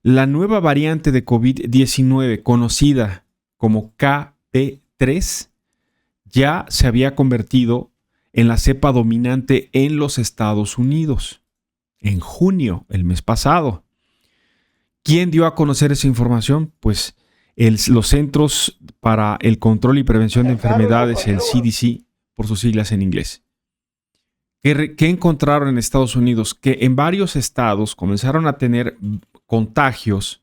La nueva variante de COVID-19, conocida como KP3, ya se había convertido en la cepa dominante en los Estados Unidos. En junio, el mes pasado. ¿Quién dio a conocer esa información? Pues los Centros para el Control y Prevención de Enfermedades, el CDC, por sus siglas en inglés. ¿Qué encontraron en Estados Unidos? Que en varios estados comenzaron a tener contagios.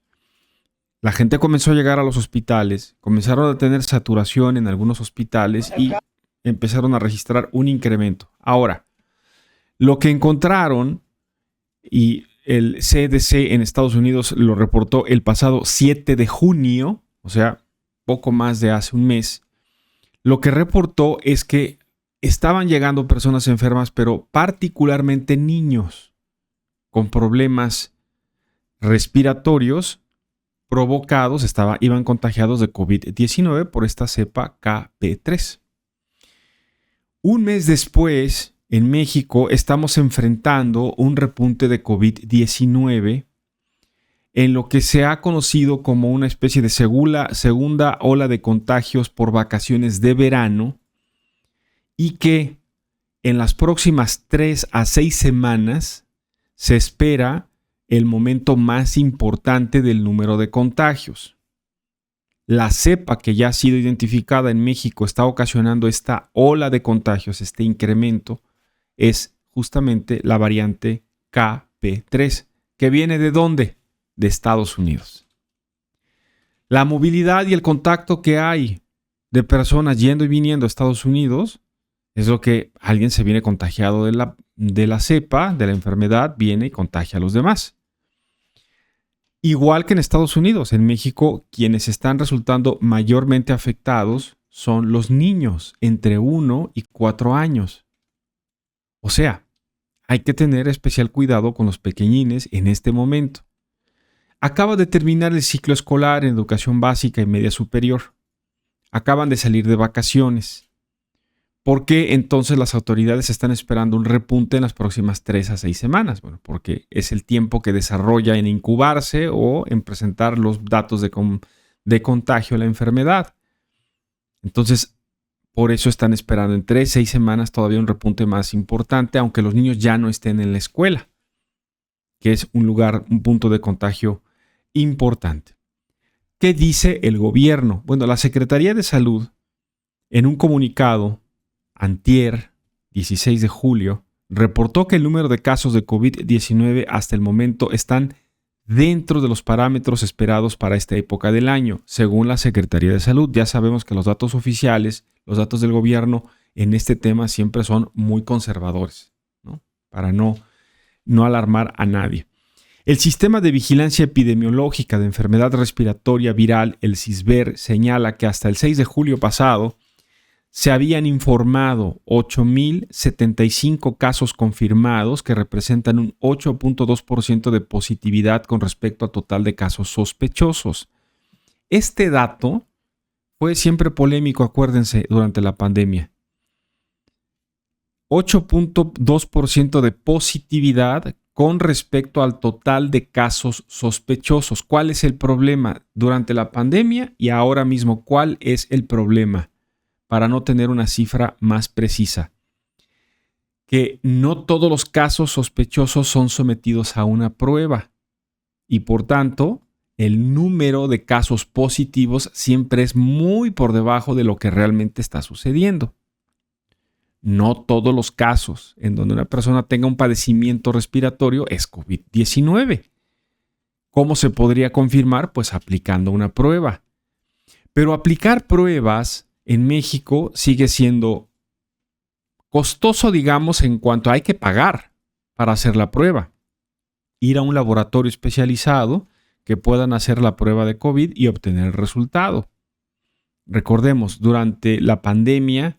La gente comenzó a llegar a los hospitales, comenzaron a tener saturación en algunos hospitales y empezaron a registrar un incremento. Ahora, lo que encontraron, y el CDC en Estados Unidos lo reportó el pasado 7 de junio, o sea, poco más de hace un mes, lo que reportó es que estaban llegando personas enfermas, pero particularmente niños con problemas respiratorios provocados, iban contagiados de COVID-19 por esta cepa KP3. Un mes después, en México, estamos enfrentando un repunte de COVID-19 en lo que se ha conocido como una especie de segunda ola de contagios por vacaciones de verano y que en las próximas 3 a 6 semanas se espera el momento más importante del número de contagios. La cepa que ya ha sido identificada en México está ocasionando esta ola de contagios, este incremento, es justamente la variante KP3, que viene ¿de dónde? De Estados Unidos. La movilidad y el contacto que hay de personas yendo y viniendo a Estados Unidos es lo que alguien se viene contagiado de la cepa, de la enfermedad, viene y contagia a los demás. Igual que en Estados Unidos, en México, quienes están resultando mayormente afectados son los niños entre 1 y 4 años. O sea, hay que tener especial cuidado con los pequeñines en este momento. Acaba de terminar el ciclo escolar en educación básica y media superior. Acaban de salir de vacaciones. ¿Por qué entonces las autoridades están esperando un repunte en las próximas 3 a 6 semanas? Bueno, porque es el tiempo que desarrolla en incubarse o en presentar los datos de contagio de la enfermedad. Entonces, por eso están esperando en 3 a 6 semanas todavía un repunte más importante, aunque los niños ya no estén en la escuela, que es un punto de contagio importante. ¿Qué dice el gobierno? Bueno, la Secretaría de Salud, en un comunicado, antier, 16 de julio, reportó que el número de casos de COVID-19 hasta el momento están dentro de los parámetros esperados para esta época del año, según la Secretaría de Salud. Ya sabemos que los datos oficiales, los datos del gobierno en este tema siempre son muy conservadores, ¿no? Para no alarmar a nadie. El Sistema de Vigilancia Epidemiológica de Enfermedad Respiratoria Viral, el CISVER, señala que hasta el 6 de julio pasado se habían informado 8,075 casos confirmados que representan un 8.2% de positividad con respecto a total de casos sospechosos. Este dato fue siempre polémico, acuérdense, durante la pandemia. 8.2% de positividad con respecto al total de casos sospechosos. ¿Cuál es el problema durante la pandemia y ahora mismo? ¿Cuál es el problema? Para no tener una cifra más precisa, que no todos los casos sospechosos son sometidos a una prueba y por tanto el número de casos positivos siempre es muy por debajo de lo que realmente está sucediendo. No todos los casos en donde una persona tenga un padecimiento respiratorio es COVID-19. ¿Cómo se podría confirmar? Pues aplicando una prueba. Pero aplicar pruebas en México sigue siendo costoso, digamos, en cuanto hay que pagar para hacer la prueba. Ir a un laboratorio especializado que puedan hacer la prueba de COVID y obtener el resultado. Recordemos, durante la pandemia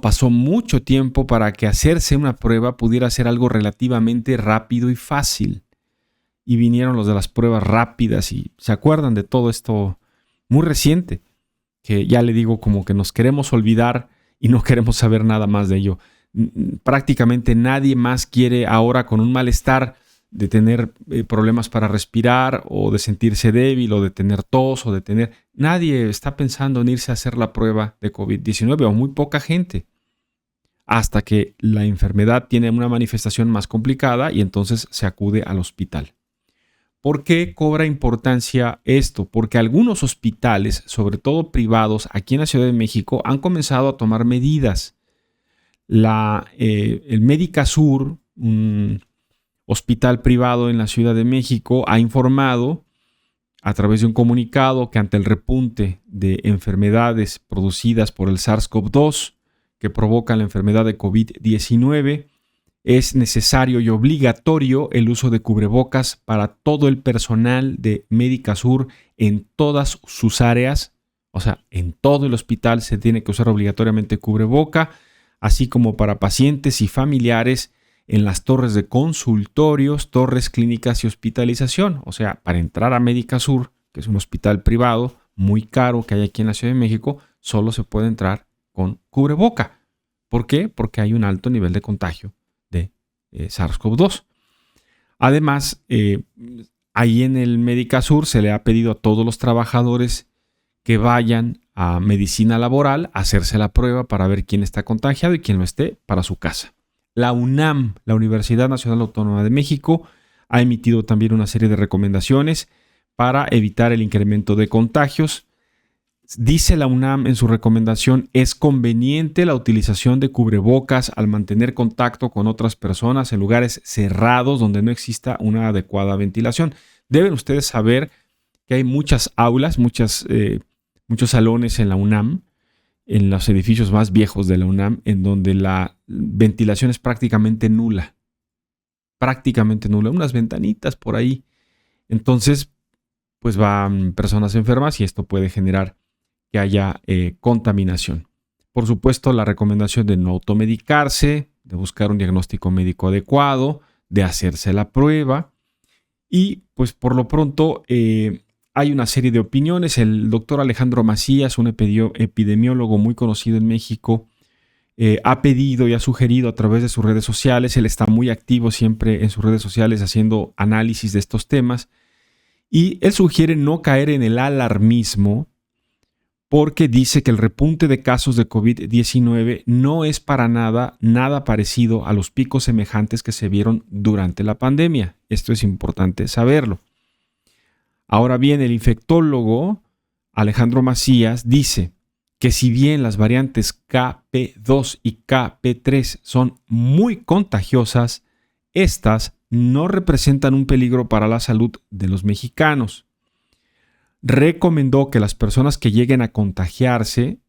pasó mucho tiempo para que hacerse una prueba pudiera ser algo relativamente rápido y fácil. Y vinieron los de las pruebas rápidas y se acuerdan de todo esto muy reciente, que ya le digo como que nos queremos olvidar y no queremos saber nada más de ello. Prácticamente nadie más quiere ahora con un malestar de tener problemas para respirar o de sentirse débil o de tener tos o de tener... Nadie está pensando en irse a hacer la prueba de COVID-19 o muy poca gente, hasta que la enfermedad tiene una manifestación más complicada y entonces se acude al hospital. ¿Por qué cobra importancia esto? Porque algunos hospitales, sobre todo privados, aquí en la Ciudad de México, han comenzado a tomar medidas. El Médica Sur, un hospital privado en la Ciudad de México, ha informado a través de un comunicado que ante el repunte de enfermedades producidas por el SARS-CoV-2 que provoca la enfermedad de COVID-19, es necesario y obligatorio el uso de cubrebocas para todo el personal de Médica Sur en todas sus áreas. O sea, en todo el hospital se tiene que usar obligatoriamente cubreboca, así como para pacientes y familiares en las torres de consultorios, torres clínicas y hospitalización. O sea, para entrar a Médica Sur, que es un hospital privado muy caro que hay aquí en la Ciudad de México, solo se puede entrar con cubreboca. ¿Por qué? Porque hay un alto nivel de contagio de SARS-CoV-2. Además, ahí en el Médica Sur se le ha pedido a todos los trabajadores que vayan a medicina laboral a hacerse la prueba para ver quién está contagiado y quién no esté para su casa. La UNAM, la Universidad Nacional Autónoma de México, ha emitido también una serie de recomendaciones para evitar el incremento de contagios. Dice la UNAM en su recomendación, es conveniente la utilización de cubrebocas al mantener contacto con otras personas en lugares cerrados donde no exista una adecuada ventilación. Deben ustedes saber que hay muchas aulas, muchos salones en la UNAM, en los edificios más viejos de la UNAM, en donde la ventilación es prácticamente nula. Prácticamente nula. Unas ventanitas por ahí. Entonces, pues van personas enfermas y esto puede generar que haya contaminación. Por supuesto, la recomendación de no automedicarse, de buscar un diagnóstico médico adecuado, de hacerse la prueba. Y pues por lo pronto hay una serie de opiniones. El doctor Alejandro Macías, un epidemiólogo muy conocido en México, ha pedido y ha sugerido a través de sus redes sociales, él está muy activo siempre en sus redes sociales haciendo análisis de estos temas, y él sugiere no caer en el alarmismo porque dice que el repunte de casos de COVID-19 no es para nada parecido a los picos semejantes que se vieron durante la pandemia. Esto es importante saberlo. Ahora bien, el infectólogo Alejandro Macías dice que si bien las variantes KP2 y KP3 son muy contagiosas, estas no representan un peligro para la salud de los mexicanos. Recomendó que las personas que lleguen a contagiarse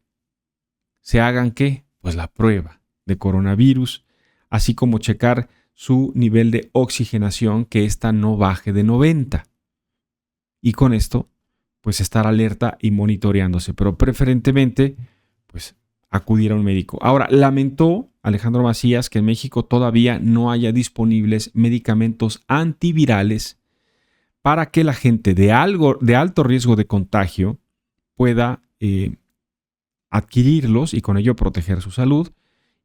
se hagan ¿qué? Pues la prueba de coronavirus, así como checar su nivel de oxigenación, que ésta no baje de 90. Y con esto, pues estar alerta y monitoreándose, pero preferentemente, pues acudir a un médico. Ahora, lamentó Alejandro Macías que en México todavía no haya disponibles medicamentos antivirales para que la gente de alto riesgo de contagio pueda adquirirlos y con ello proteger su salud.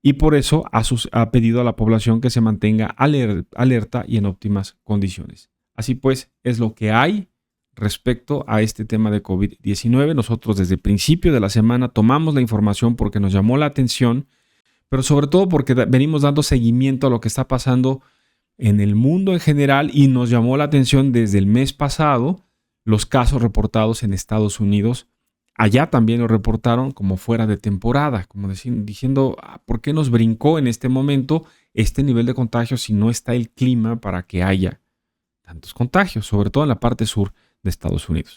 Y por eso ha pedido a la población que se mantenga alerta y en óptimas condiciones. Así pues, es lo que hay respecto a este tema de COVID-19. Nosotros desde el principio de la semana tomamos la información porque nos llamó la atención, pero sobre todo porque venimos dando seguimiento a lo que está pasando en el mundo en general y nos llamó la atención desde el mes pasado los casos reportados en Estados Unidos. Allá también lo reportaron como fuera de temporada, como diciendo, ¿por qué nos brincó en este momento este nivel de contagio si no está el clima para que haya tantos contagios, sobre todo en la parte sur de Estados Unidos?